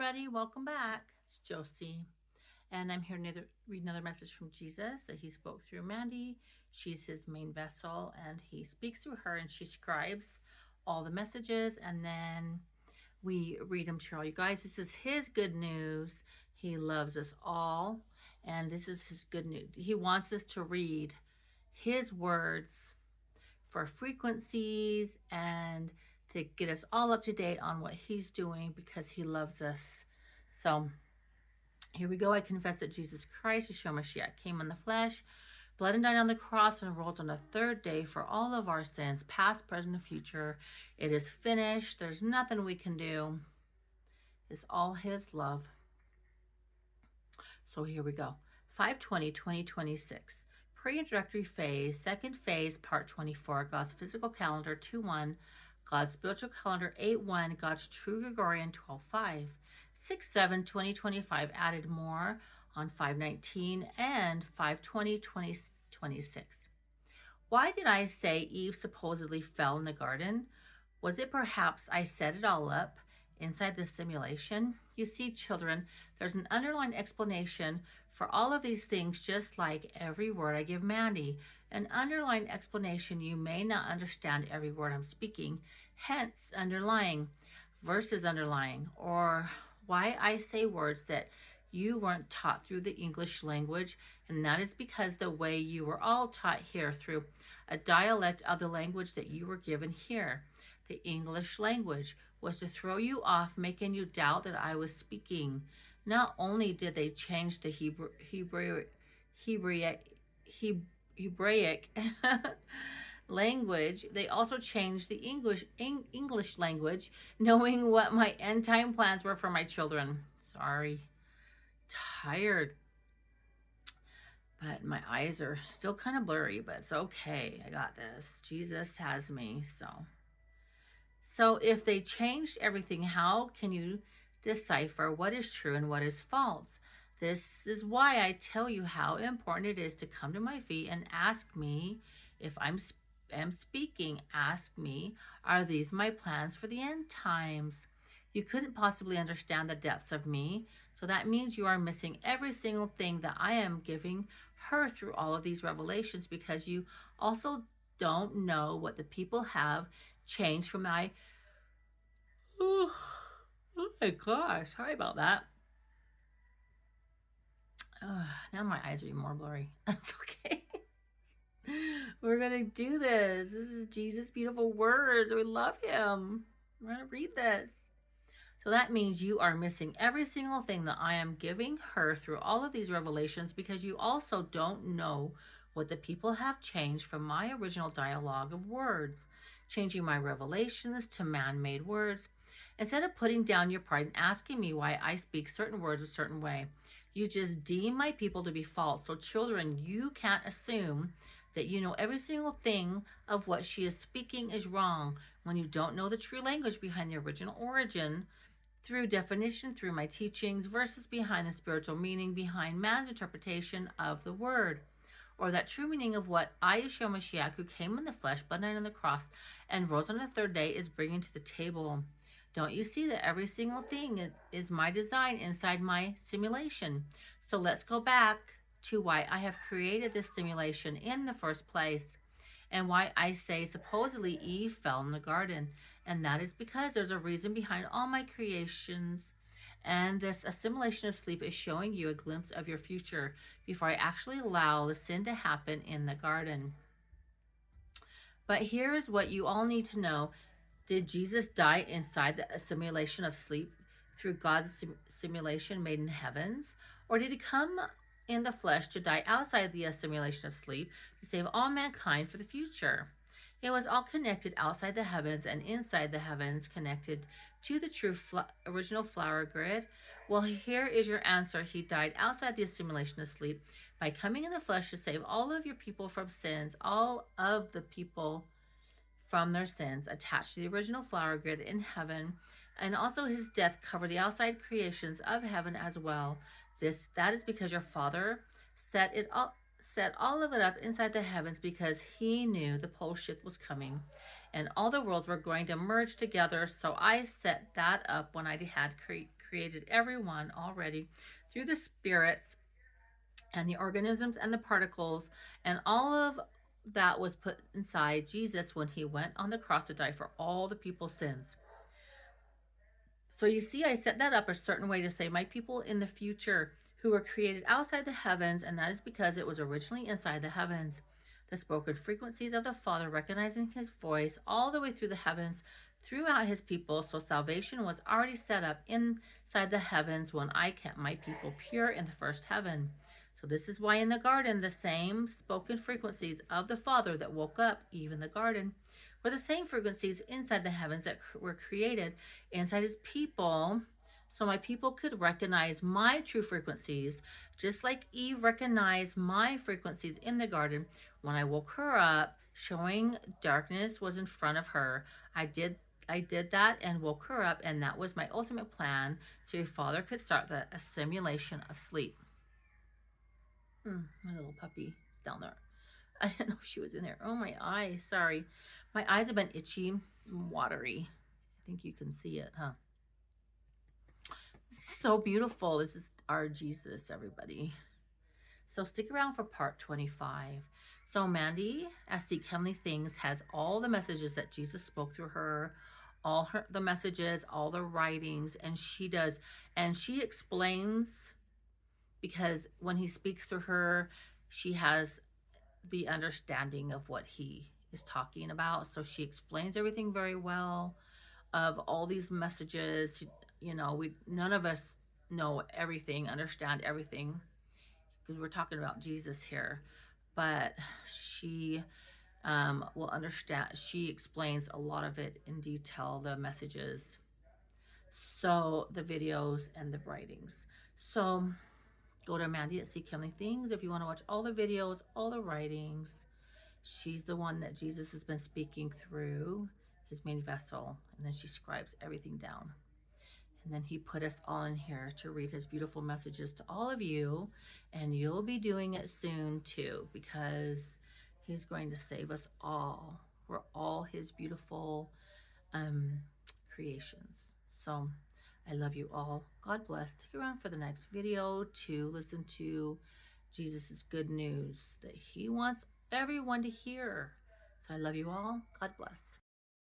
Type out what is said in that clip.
everybody, welcome back. It's Josie, and I'm here to read another message from Jesus that he spoke through Mandy. She's his main vessel, and he speaks through her, and she scribes all the messages, and then we read them to all you guys. This is his good news. He loves us all, and this is his good news. He wants us to read his words for frequencies and to get us all up to date on what he's doing because he loves us. So here we go. I confess that Jesus Christ, Yeshua Mashiach, came in the flesh, bled and died on the cross, and rose on the third day for all of our sins, past, present, and future. It is finished. There's nothing we can do. It's all his love. So here we go. 5/20/2026. Pre-introductory phase, second phase, part 24, God's physical calendar 2/1, God's spiritual calendar 8/1, God's true Gregorian 12/5. 6/7/2025 added more on 5/19 and 5/20/2026. Why did I say Eve supposedly fell in the garden? Was it perhaps I set it all up inside the simulation? You see, children, there's an underlying explanation for all of these things, just like every word I give Mandy. An underlying explanation. You may not understand every word I'm speaking, hence underlying versus underlying, or why I say words that you weren't taught through the English language, and that is because the way you were all taught here through a dialect of the language that you were given here. The English language was to throw you off, making you doubt that I was speaking. Not only did they change the Hebraic language, they also changed the English language, knowing what my end time plans were for my children. Sorry, tired, but my eyes are still kind of blurry, but it's okay. I got this. Jesus has me. So if they changed everything, how can you decipher what is true and what is false? This is why I tell you how important it is to come to my feet and ask me if I'm speaking. Ask me, are these my plans for the end times? You couldn't possibly understand the depths of me, so that means you are missing every single thing that I am giving her through all of these revelations, because you also don't know what the people have changed from my... Oh my gosh, sorry about that. Now my eyes are even more blurry. That's okay. We're going to do this. This is Jesus' beautiful words. We love him. We're going to read this. So that means you are missing every single thing that I am giving her through all of these revelations, because you also don't know what the people have changed from my original dialogue of words, changing my revelations to man-made words. Instead of putting down your pride and asking me why I speak certain words a certain way, you just deem my people to be false. So children, you can't assume that you know every single thing of what she is speaking is wrong when you don't know the true language behind the original origin through definition, through my teachings, versus behind the spiritual meaning behind man's interpretation of the word, or that true meaning of what I, Yeshua Mashiach, who came in the flesh, bled on the cross, and rose on the third day, is bringing to the table. Don't you see that every single thing is my design inside my simulation? So let's go back to why I have created this simulation in the first place, and why I say supposedly Eve fell in the garden. And that is because there's a reason behind all my creations. And this assimilation of sleep is showing you a glimpse of your future before I actually allow the sin to happen in the garden. But here is what you all need to know. Did Jesus die inside the assimilation of sleep through God's simulation made in heavens? Or did he come in the flesh to die outside the assimilation of sleep to save all mankind for the future? It was all connected outside the heavens and inside the heavens, connected to the true original flower grid. Well, here is your answer. He died outside the assimilation of sleep by coming in the flesh to save all of your people from sins, all of the people from their sins, attached to the original flower grid in heaven. And also his death covered the outside creations of heaven as well. That is because your Father set all of it up inside the heavens, because he knew the pole shift was coming and all the worlds were going to merge together. So I set that up when I had created everyone already through the spirits and the organisms and the particles, and all of that was put inside Jesus when he went on the cross to die for all the people's sins. So you see, I set that up a certain way to say my people in the future who were created outside the heavens, and that is because it was originally inside the heavens. The spoken frequencies of the Father, recognizing his voice all the way through the heavens, throughout his people. So salvation was already set up inside the heavens when I kept my people pure in the first heaven. So this is why in the garden, the same spoken frequencies of the Father that woke up even the garden were the same frequencies inside the heavens that were created inside his people, so my people could recognize my true frequencies, just like Eve recognized my frequencies in the garden when I woke her up, showing darkness was in front of her. I did that and woke her up, and that was my ultimate plan, so your father could start the assimilation of sleep. My little puppy is down there. I didn't know she was in there. Oh, my eye. Sorry. My eyes have been itchy and watery. I think you can see it, huh? This is so beautiful. This is our Jesus, everybody. So stick around for part 25. So Mandy, as Seek Heavenly Things, has all the messages that Jesus spoke through her, the messages, all the writings, and she explains, because when he speaks through her, she has the understanding of what he is talking about. So she explains everything very well of all these messages. None of us know everything, understand everything, because we're talking about Jesus here. But she will understand. She explains a lot of it in detail, the messages, so the videos and the writings. So go to Mandy at Seek Heavenly Things if you want to watch all the videos, all the writings. She's the one that Jesus has been speaking through, his main vessel, and then she scribes everything down. And then he put us all in here to read his beautiful messages to all of you, and you'll be doing it soon too, because he's going to save us all. We're all his beautiful creations. So I love you all. God bless. Stick around for the next video to listen to Jesus's good news that he wants everyone to hear. So I love you all. God bless.